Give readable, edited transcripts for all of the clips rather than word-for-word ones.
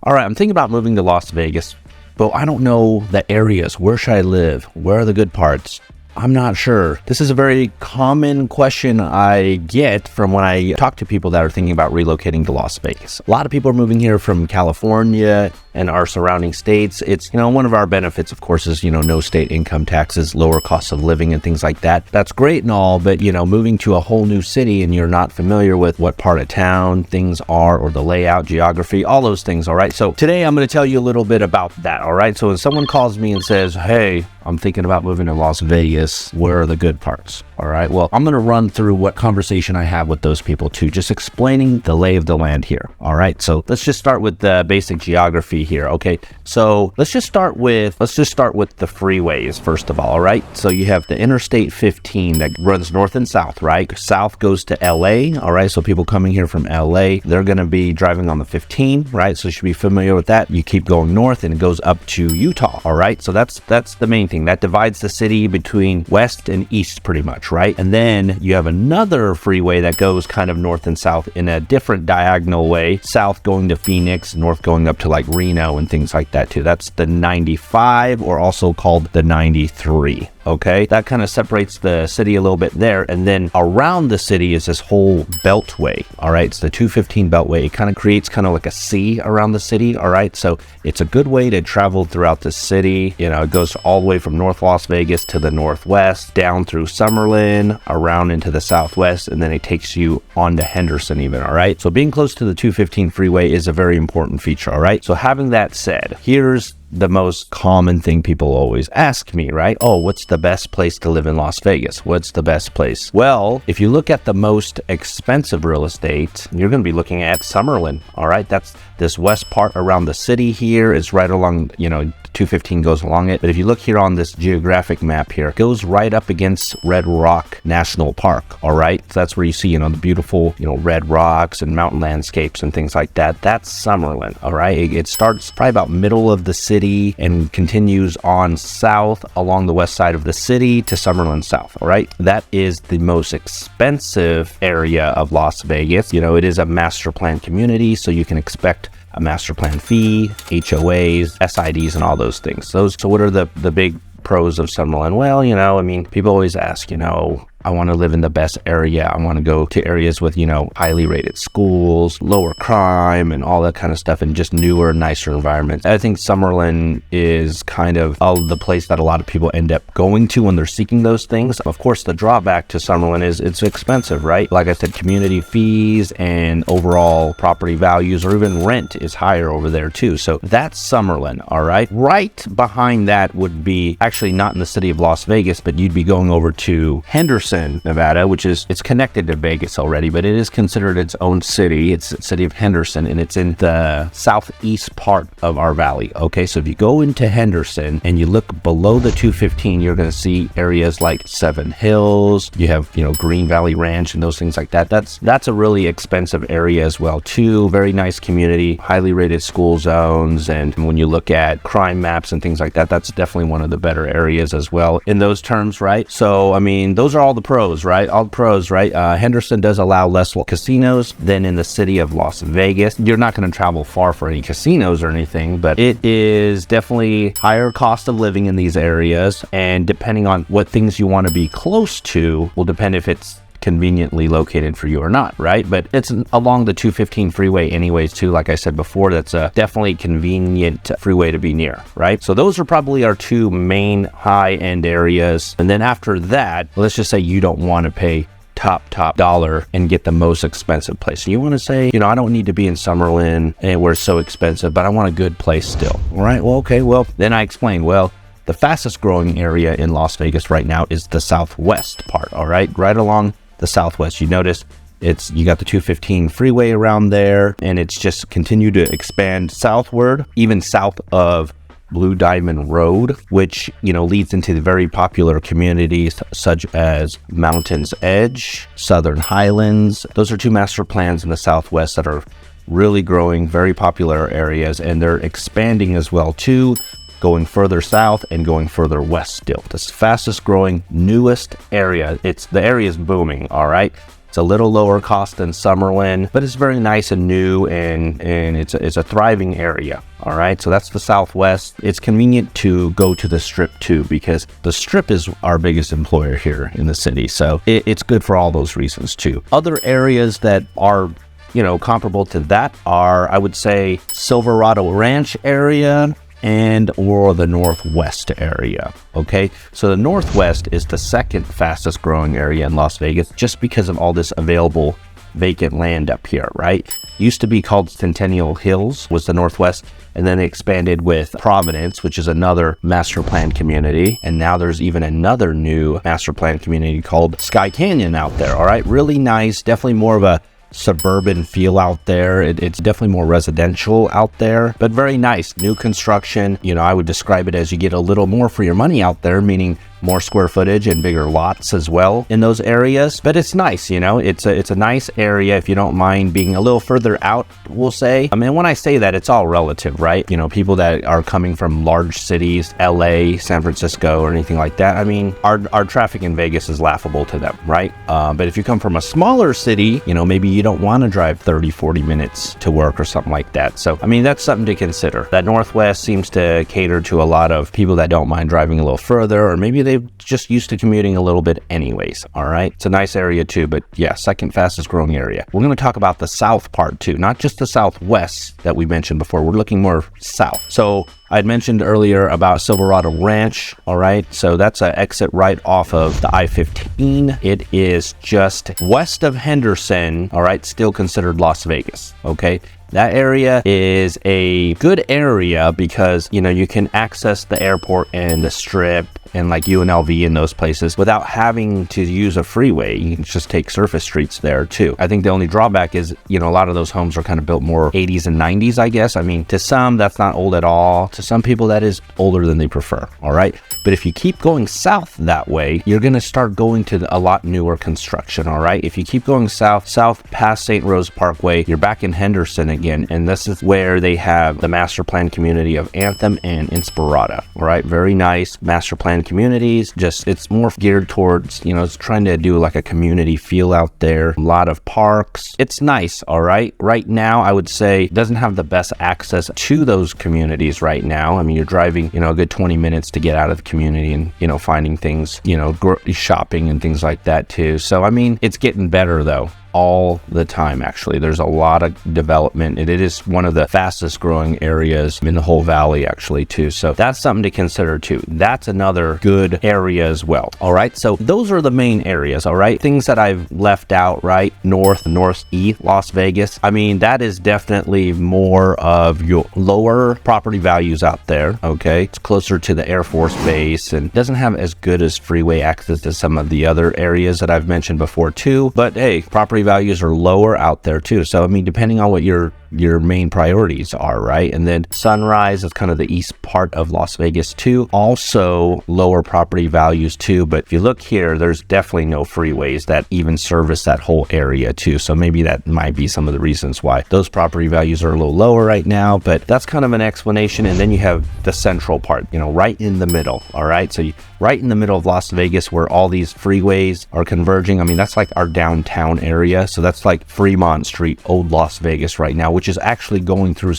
All right, I'm thinking about moving to Las Vegas, but I don't know the areas. Where should I live? Where are the good parts? I'm not sure. This is a very common question I get from when I talk to people that are thinking about relocating to Las Vegas. A lot of people are moving here from California and our surrounding states. It's, one of our benefits, of course, is, no state income taxes, lower cost of living and things like that. That's great and all, but, moving to a whole new city and you're not familiar with what part of town things are or the layout, geography, all those things, all right? So today I'm going to tell you a little bit about that, all right? So when someone calls me and says, hey, I'm thinking about moving to Las Vegas, where are the good parts? All right, well, I'm going to run through what conversation I have with those people too, just explaining the lay of the land here. All right, so let's just start with the basic geography here. Okay, so let's just start with the freeways first of all right? So you have the Interstate 15 that runs north and south, right? South goes to LA, all right? So people coming here from LA, they're going to be driving on the 15, right? So you should be familiar with that. You keep going north and it goes up to Utah, all right? So that's the main thing. That divides the city between west and east pretty much, right? And then you have another freeway that goes kind of north and south in a different diagonal way, south going to Phoenix, north going up to like Reno and things like that too. That's the 95, or also called the 93. Okay, that kind of separates the city a little bit there. And then around the city is this whole beltway. All right, it's the 215 beltway. It kind of creates kind of like a C around the city. All right, so it's a good way to travel throughout the city. It goes all the way from North Las Vegas to the northwest, down through Summerlin, around into the southwest, and then it takes you on to Henderson even. All right, so being close to the 215 freeway is a very important feature. All right, so having that said, here's the most common thing people always ask me, right? Oh, what's the best place to live in Las Vegas? What's the best place? Well, if you look at the most expensive real estate, you're going to be looking at Summerlin. All right, that's this west part around the city here. Is right along, 215 goes along it. But if you look here on this geographic map here, it goes right up against Red Rock National Park. All right, so that's where you see, the beautiful, red rocks and mountain landscapes and things like that. That's Summerlin. All right, it starts probably about middle of the city and continues on south along the west side of the city to Summerlin South. All right, that is the most expensive area of Las Vegas. It is a master plan community, so you can expect a master plan fee, HOAs, SIDs, and all those things. So what are the big pros of Summerlin? Well, people always ask, I want to live in the best area. I want to go to areas with, highly rated schools, lower crime, and all that kind of stuff, and just newer, nicer environments. I think Summerlin is kind of the place that a lot of people end up going to when they're seeking those things. Of course, the drawback to Summerlin is it's expensive, right? Like I said, community fees and overall property values, or even rent, is higher over there too. So that's Summerlin, all right? Right behind that would be actually not in the city of Las Vegas, but you'd be going over to Henderson, Nevada, which it's connected to Vegas already, but it is considered its own city. It's the city of Henderson, and it's in the southeast part of our valley. Okay, so if you go into Henderson and you look below the 215, you're going to see areas like Seven Hills. You have, Green Valley Ranch and those things like that. That's a really expensive area as well too. Very nice community, highly rated school zones, and when you look at crime maps and things like that, that's definitely one of the better areas as well in those terms, right? So, those are all the pros, right? All the pros, right? Henderson does allow less casinos than in the city of Las Vegas. You're not going to travel far for any casinos or anything, but it is definitely higher cost of living in these areas, and depending on what things you want to be close to will depend if it's conveniently located for you or not, right? But it's along the 215 freeway anyways too. Like I said before, that's a definitely convenient freeway to be near, right? So those are probably our two main high-end areas. And then after that, let's just say you don't want to pay top dollar and get the most expensive place. You want to say, I don't need to be in Summerlin and where it's so expensive, but I want a good place still. All right, well, okay, well, then I explain, the fastest growing area in Las Vegas right now is the southwest part, all right? Right along the southwest, you notice you got the 215 freeway around there, and it's just continued to expand southward, even south of Blue Diamond Road, which, leads into the very popular communities such as Mountain's Edge, Southern Highlands. Those are two master plans in the southwest that are really growing, very popular areas, and they're expanding as well too, going further south and going further west still. The fastest growing, newest area. The area is booming, all right? It's a little lower cost than Summerlin, but it's very nice and new, and it's a thriving area. All right, so that's the Southwest. It's convenient to go to the Strip too, because the Strip is our biggest employer here in the city. So it's good for all those reasons too. Other areas that are, you know, comparable to that are, I would say, Silverado Ranch area and or the Northwest area. Okay, so the Northwest is the second fastest growing area in Las Vegas, just because of all this available vacant land up here, right? Used to be called Centennial Hills, was the Northwest, and then they expanded with Providence, which is another master plan community, and now there's even another new master plan community called Sky Canyon out there. All right, really nice, definitely more of a suburban feel out there. It's definitely more residential out there, but very nice. New construction. You know, I would describe it as you get a little more for your money out there, meaning more square footage and bigger lots as well in those areas. But it's nice, you know, it's a nice area if you don't mind being a little further out, we'll say. I mean, when I say that, it's all relative, right? You know, people that are coming from large cities, LA, San Francisco, or anything like that, I mean, our traffic in Vegas is laughable to them, right? But if you come from a smaller city, you know, maybe you don't want to drive 30-40 minutes to work or something like that. So I mean, that's something to consider. That Northwest seems to cater to a lot of people that don't mind driving a little further, or maybe they've just used to commuting a little bit anyways. All right, it's a nice area too, but yeah, second fastest growing area. We're going to talk about the south part too, not just the Southwest that we mentioned before. We're looking more south. So I'd mentioned earlier about Silverado Ranch. All right, so that's an exit right off of the I-15. It is just west of Henderson. All right, still considered Las Vegas. Okay, that area is a good area because, you know, you can access the airport and the Strip and like UNLV and those places without having to use a freeway. You can just take surface streets there too. I think the only drawback is, you know, a lot of those homes are kind of built more 80s and 90s, I guess. I mean, to some, that's not old at all. To some people, that is older than they prefer. All right. But if you keep going south that way, you're going to start going to a lot newer construction. All right. If you keep going south past St. Rose Parkway, you're back in Henderson again. And this is where they have the master plan community of Anthem and Inspirada. All right. Very nice master plan communities. Just, it's more geared towards, you know, it's trying to do like a community feel out there. A lot of parks. It's nice. All right. Right now, I would say it doesn't have the best access to those communities right now. I mean, you're driving, you know, a good 20 minutes to get out of the community and, you know, finding things, you know, shopping and things like that too. So, I mean, it's getting better though. All the time, actually. There's a lot of development, and it is one of the fastest growing areas in the whole valley, actually, too. So that's something to consider, too. That's another good area as well. All right, so those are the main areas, all right? Things that I've left out, right? Northeast Las Vegas. I mean, that is definitely more of your lower property values out there, okay? It's closer to the Air Force Base and doesn't have as good as freeway access as some of the other areas that I've mentioned before, too. But hey, property values are lower out there too. So I mean, depending on what your main priorities are, right? And then Sunrise is kind of the east part of Las Vegas too. Also lower property values too. But if you look here, there's definitely no freeways that even service that whole area too. So maybe that might be some of the reasons why those property values are a little lower right now. But that's kind of an explanation. And then you have the central part, you know, right in the middle. All right. So right in the middle of Las Vegas where all these freeways are converging. I mean, that's like our downtown area. So that's like Fremont Street, old Las Vegas right now, which is actually going through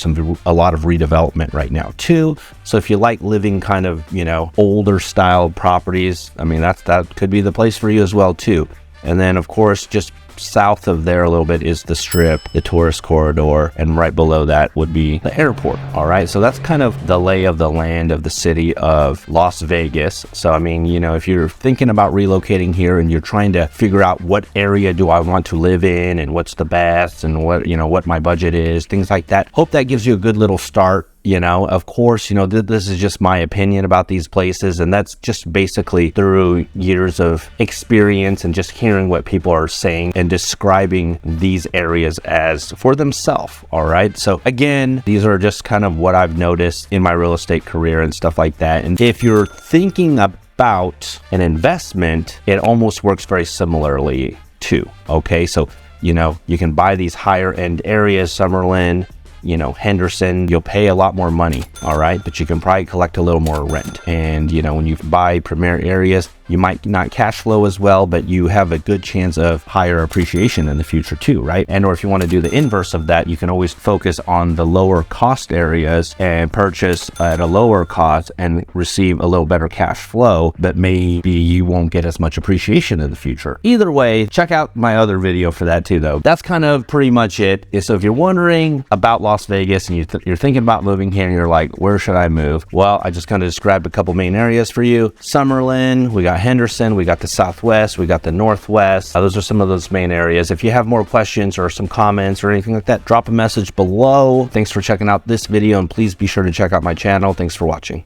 a lot of redevelopment right now too. So if you like living kind of, you know, older style properties, I mean, that could be the place for you as well too. And then of course, just south of there a little bit is the Strip, the tourist corridor, and right below that would be the airport. All right, so that's kind of the lay of the land of the city of Las Vegas. So I mean, you know, if you're thinking about relocating here and you're trying to figure out what area do I want to live in and what's the best and what, you know, what my budget is, things like that, hope that gives you a good little start. You know, of course, you know, this is just my opinion about these places, and that's just basically through years of experience and just hearing what people are saying and describing these areas as for themselves. All right. So again, these are just kind of what I've noticed in my real estate career and stuff like that. And if you're thinking about an investment, it almost works very similarly too. Okay. So, you know, you can buy these higher end areas, Summerlin, you know, Henderson, you'll pay a lot more money, all right? But you can probably collect a little more rent. And, you know, when you buy premier areas, You might not cash flow as well, but you have a good chance of higher appreciation in the future too, right? And or if you want to do the inverse of that, you can always focus on the lower cost areas and purchase at a lower cost and receive a little better cash flow, but maybe you won't get as much appreciation in the future. Either way, check out my other video for that too though. That's kind of pretty much it. So if you're wondering about Las Vegas and you're thinking about moving here and you're like, where should I move? Well, I just kind of described a couple main areas for you. Summerlin, we got Henderson, we got the Southwest, we got the Northwest. Those are some of those main areas. If you have more questions or some comments or anything like that, drop a message below. Thanks for checking out this video, and please be sure to check out my channel. Thanks for watching.